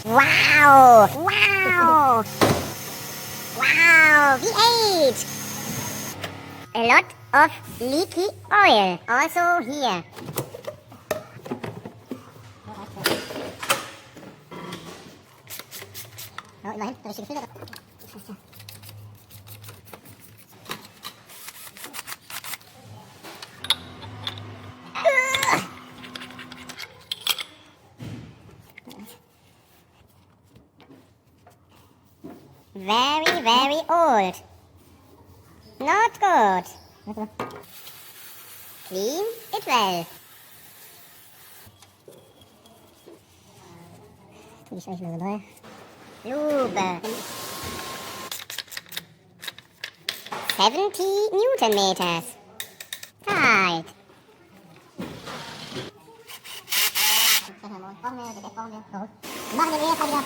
Wow! Wow! Wow! V8! A lot of leaky oil. Also here. Oh, immerhin, der richtige Filter. Very, very old. Not good. Clean it well. Lube. 70 Newton meters. Tight. Machen wir jetzt wieder.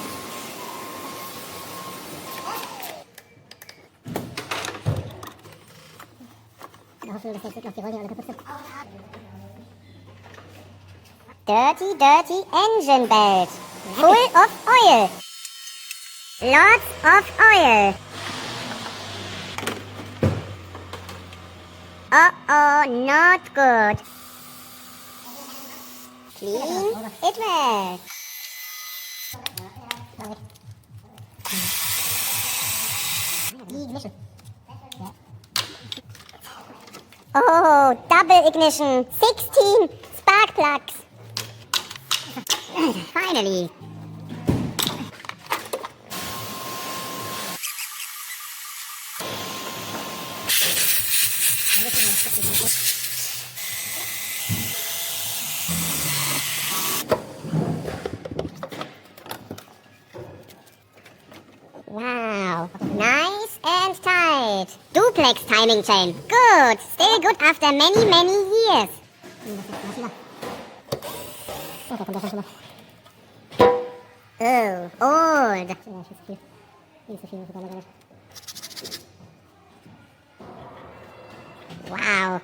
Dirty, dirty engine belt. Full of oil. Lots of oil. Uh-oh, not good. Clean it well. Oh, double ignition. 16 spark plugs. Finally. Wow, nice and tight. Duplex timing chain. Good, still good after many, many years. Oh, old. Wow.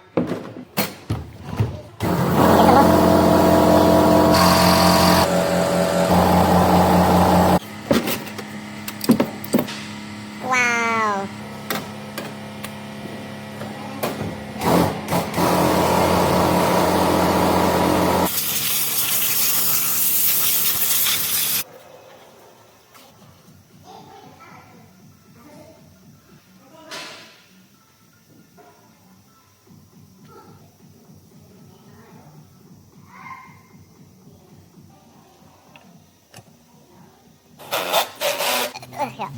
Wow.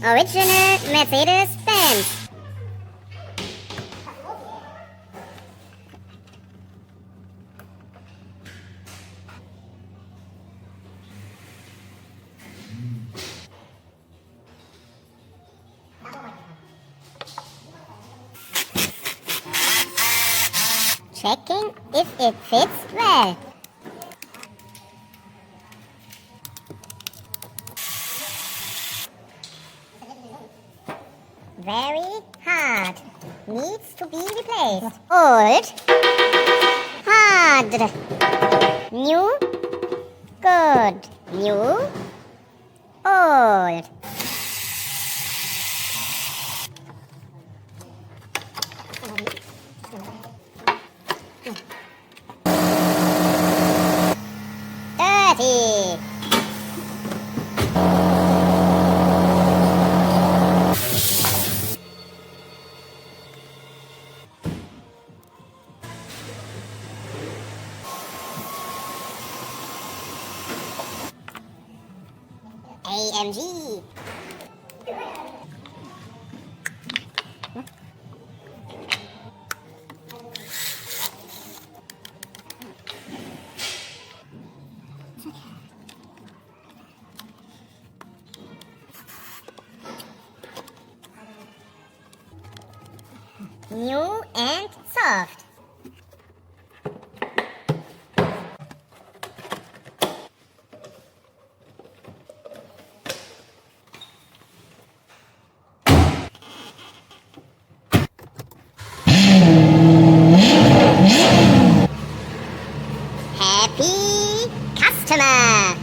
Original Mercedes-Benz. Checking if it fits well. Very hard. Needs to be replaced. Old. Hard. New. Good. New. Old. Dirty. AMG. New and soft. Happy customer.